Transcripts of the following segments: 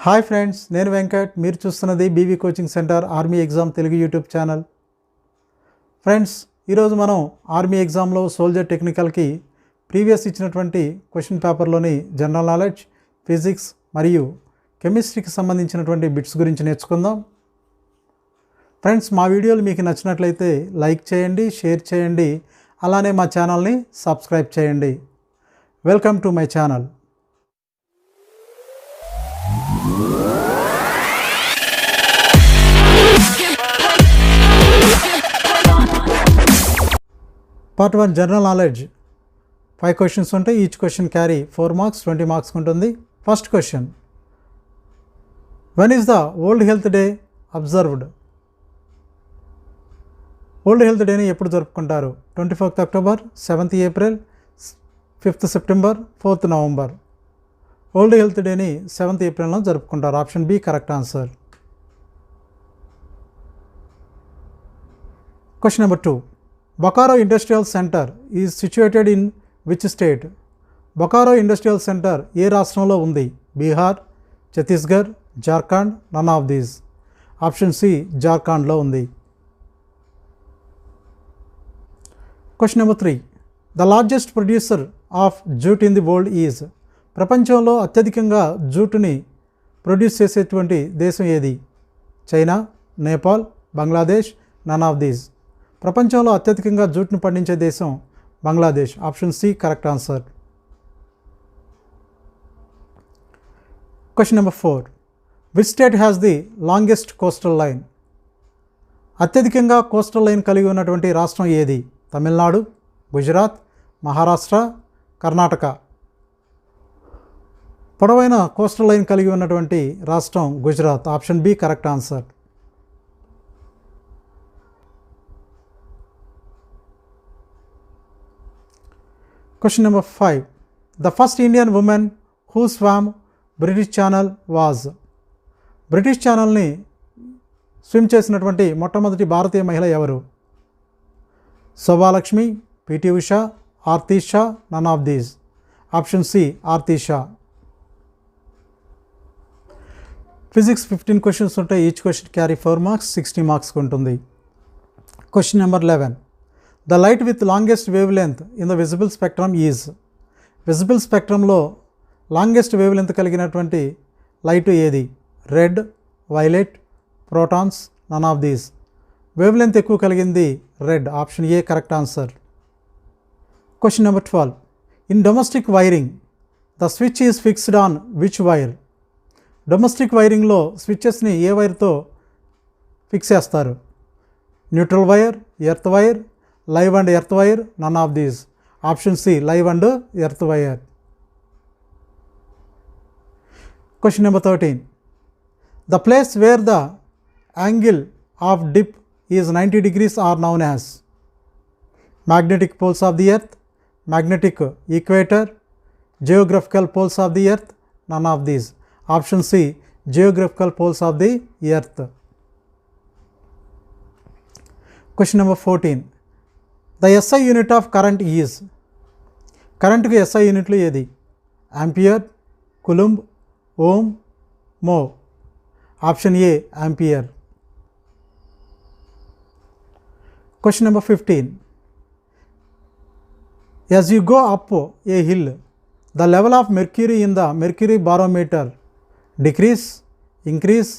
Hi friends, నేను వెంకట్. మీరు చూస్తున్నది BV coaching centre army exam Telugu YouTube channel. Friends, ఈరోజు మనం ఆర్మీ ఎగ్జామ్లో సోల్జర్ టెక్నికల్కి ప్రీవియస్ ఇచ్చినటువంటి క్వశ్చన్ పేపర్లోని జనరల్ నాలెడ్జ్, ఫిజిక్స్ మరియు కెమిస్ట్రీకి సంబంధించినటువంటి బిట్స్ గురించి నేర్చుకుందాం. ఫ్రెండ్స్, మా వీడియోలు మీకు నచ్చినట్లయితే లైక్ చేయండి, షేర్ చేయండి, అలానే మా ఛానల్ని సబ్స్క్రైబ్ చేయండి. Welcome to my channel. Part 1 general knowledge 5 questions ఉంటాయి. Each question carry 4 marks, 20 marks ఉంటుంది. First question, when is the world health day observed? World health డేని ఎప్పుడు జరుపుకుంటారు? 24th October, 7th April, 5th September, 4th November. World health డేని 7th ఏప్రిల్లో జరుపుకుంటారు. Option B correct answer. Question number 2, Bokaro industrial centre is situated in which state? Bokaro industrial centre ఏ రాష్ట్రంలో ఉంది? Bihar, Chhattisgarh, Jharkhand, none of these. Option C జార్ఖండ్లో ఉంది. Question number 3, the largest producer of jute in the world is? ప్రపంచంలో అత్యధికంగా జూటుని produce చేసేటువంటి దేశం ఏది? China, Nepal, Bangladesh, none of these. ప్రపంచంలో అత్యధికంగా జూట్ను పండించే దేశం Bangladesh. Option C correct answer. Question number 4, which state has the longest coastal line? అత్యధికంగా కోస్టల్ లైన్ కలిగి ఉన్నటువంటి రాష్ట్రం ఏది? తమిళనాడు, గుజరాత్, మహారాష్ట్ర, కర్ణాటక. పొడవైన కోస్టల్ లైన్ కలిగి ఉన్నటువంటి రాష్ట్రం Gujarat. Option B correct answer. Question number 5, the first Indian woman who swam British Channel was? British ఛానల్ని స్విమ్ చేసినటువంటి మొట్టమొదటి భారతీయ మహిళ ఎవరు? Shobhalakshmi, PT Usha, Aarti Shah, none of these. Option C Aarti Shah. Physics 15 questions ఉంటాయి. ఈచ్ క్వశ్చన్ క్యారీ 4 మార్క్స్, 60 మార్క్స్కి ఉంటుంది. Question number 11, the light with longest wave length in the visible spectrum is? Visible స్పెక్ట్రమ్లో లాంగెస్ట్ వేవ్ లెంత్ కలిగినటువంటి లైట్ ఏది? Red, violet, protons, none of these. Wave length ఎక్కువ కలిగింది red. Option A correct answer. Question number 12, in domestic wiring the switch is fixed on which wire? Domestic వైరింగ్లో స్విచ్చెస్ని ఏ వైర్తో fix చేస్తారు? Neutral wire, earth wire, live and earth wire, none of these. Option C live and earth wire. Question number 13, the place where the angle of dip is 90 degrees are known as? Magnetic poles of the earth, magnetic equator, geographical poles of the earth, none of these. Option C geographical poles of the earth. Question number 14, the SI unit of current is? కరెంట్కి SI యూనిట్లు ఏది? Ampere, coulomb, ohm, mho. Option A ampere. Question number 15, as you go up a hill the level of mercury in the mercury barometer decreases, increase,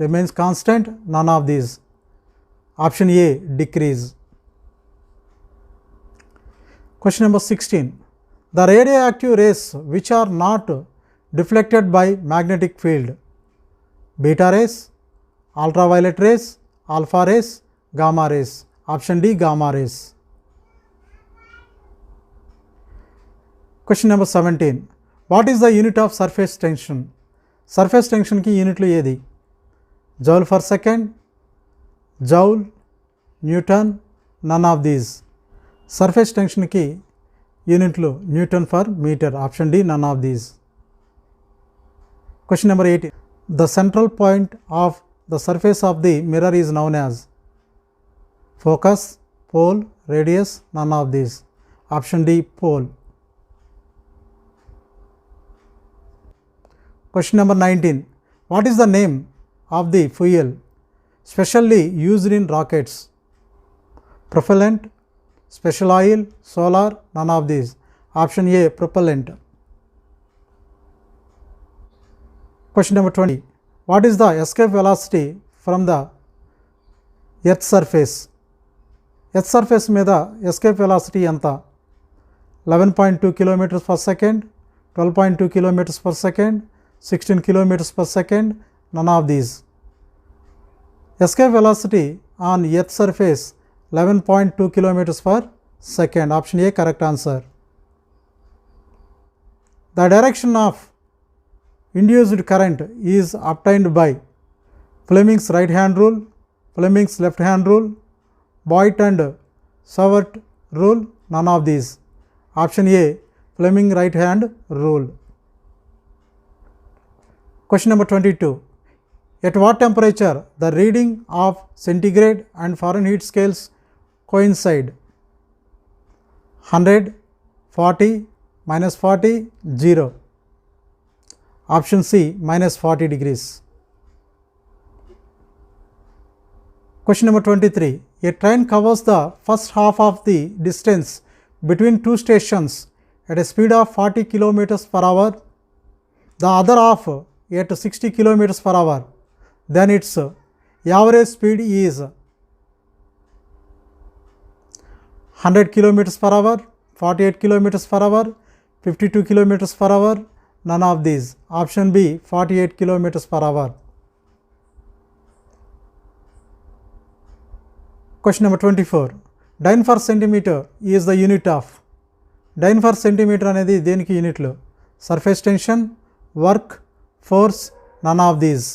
remains constant, none of these. Option A decrease. Question number 16, the radioactive rays which are not deflected by magnetic field? Beta rays, ultraviolet rays, alpha rays, gamma rays. Option D gamma rays. Question number 17, what is the unit of surface tension? Surface tension ki unit lu edi? Joule per second, joule, Newton, none of these. Surface టెన్షన్కి యూనిట్లు newton per metre. Option D none of these. Question number 18, the central point of the surface of the mirror is known as? Focus, pole, radius, none of these. Option D pole. Question number 19, What is the name of the fuel specially used in rockets? Propellant, special oil, solar, none of these. Option A, propellant. Question number 20. What is the escape velocity from the earth surface? Earth surface మీద escape velocity ఎంత? 11.2 kilometres per second, 12.2 kilometres per second, 16 kilometres per second, none of these. Escape velocity on earth surface 11.2 kilometers per second. Option A, correct answer. The direction of induced current is obtained by Fleming's right hand rule, Fleming's left hand rule, Boyd and Savart rule, none of these. Option A, Fleming right hand rule. Question number 22. At what temperature the reading of centigrade and Fahrenheit scales coincide? 100, 40, -40, 0. Option C, -40 degrees. Question number 23. A train covers the first half of the distance between two stations at a speed of 40 kilometers per hour, the other half at 60 kilometers per hour. Then its average speed is 100 kilometers per hour, 48 kilometers per hour, 52 kilometers per hour, none of these. Option B, 48 kilometers per hour. Question number 24. Dyne per centimeter is the unit of. Dyne per centimeter అనేది దేనికి యూనిట్లు? Surface tension, work, force, none of these.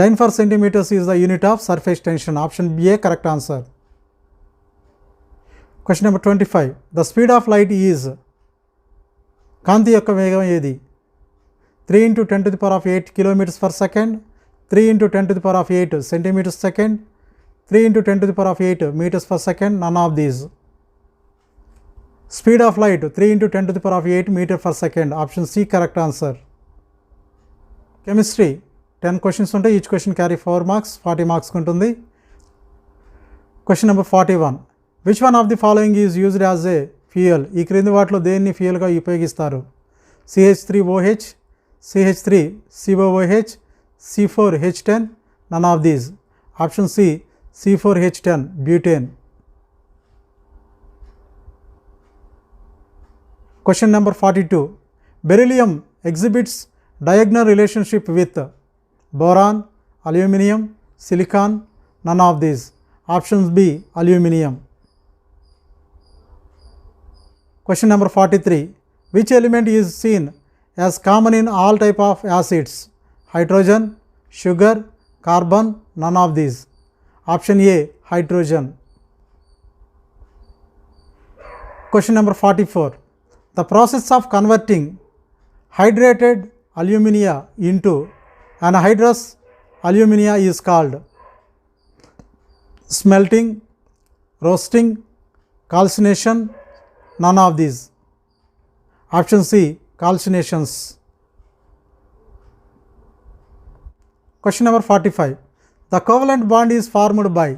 Dyne per centimeters is the unit of surface tension. Option B, a correct answer. Question number 25. The speed of light is. కాంతి యొక్క వేగం ఏది? 3 × 10⁸ kilometers per second, 3 × 10⁸ centimeters second, 3 × 10⁸ meters per second, none of these. Speed of light 3 × 10⁸ meter per second. Option C, correct answer. Chemistry 10 questions ఉంటాయి. Each question carry 4 marks, 40 marks ఉంటుంది. Question number 41. Which one of the following is used as a fuel? ఈ క్రింది వాటిలో దేన్ని ఫ్యూయల్గా ఉపయోగిస్తారు? CH3OH, CH3COOH, C4H10, none of these. Option C, C4H10, butane. Question number 42. Beryllium exhibits diagonal relationship with boron, aluminum, silicon, none of these. Options B, aluminum. Question number 43. Which element is seen as common in all type of acids? Hydrogen, sugar, carbon, none of these. Option A, hydrogen. Question number 44. The process of converting hydrated alumina into anhydrous alumina is called smelting, roasting, calcination, none of these. Option C, calcinations. Question number 45. The covalent bond is formed by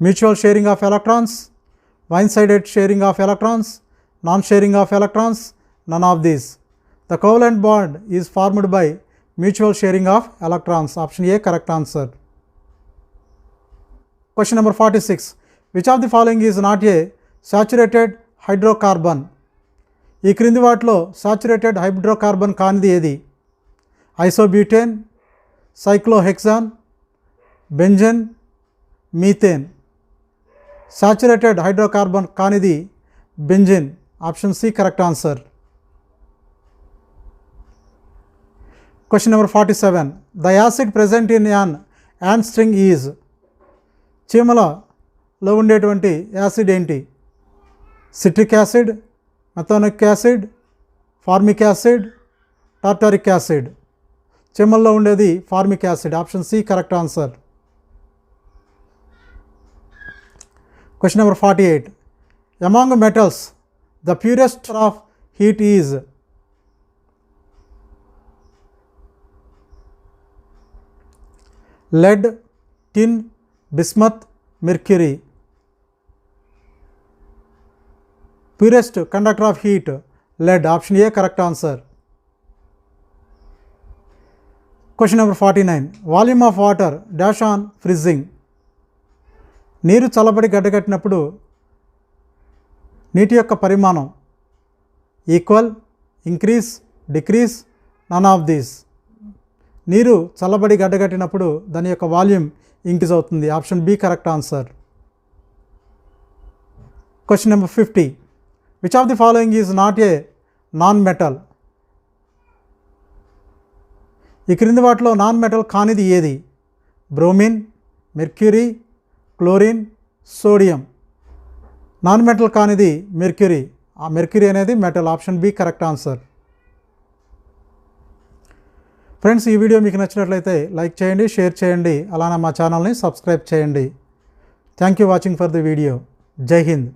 mutual sharing of electrons, one-sided sharing of electrons, non-sharing of electrons, none of these. The covalent bond is formed by mutual sharing of electrons. Option A, correct answer. Question number 46. Which of the following is not a saturated hydrocarbon? ఈ క్రింది వాటిలో saturated hydrocarbon కానిది ఏది? Isobutane, cyclohexane, benzene, methane. Saturated hydrocarbon కానిది benzene. Option C, correct answer. Question number 47. The acid present in an ant sting is. చీమలలో ఉండేటువంటి acid ఏంటి? Citric acid, methanoic acid, formic acid, tartaric acid. చీమల్లో ఉండేది formic acid. Option C, correct answer. Question number 48. Among metals, the purest of heat is. lead, tin, bismuth, mercury. Purest conductor of heat, lead. Option A correct answer. Question number 49. Volume of water dash on freezing. నీరు చల్లబడి గడ్డకట్టినప్పుడు నీటి యొక్క పరిమాణం equal, increase, decrease, none of these. నీరు చల్లబడి గడ్డకట్టినప్పుడు దాని యొక్క వాల్యూమ్ ఇంక్రీజ్ అవుతుంది. Option B correct answer. Question number 50. Which of the following is not a non metal? ఈ క్రింది వాటిలో నాన్ మెటల్ కానిది ఏది? Bromine, mercury, chlorine, sodium. Non metal కానిది మెర్క్యూరీ. ఆ మెర్క్యూరీ అనేది metal. Option B correct answer. Friends, ఈ video మీకు నచ్చినట్లయితే లైక్ చేయండి, షేర్ చేయండి, అలానే మా ఛానల్ని సబ్స్క్రైబ్ చేయండి. Thank you watching for the video. జై హింద్.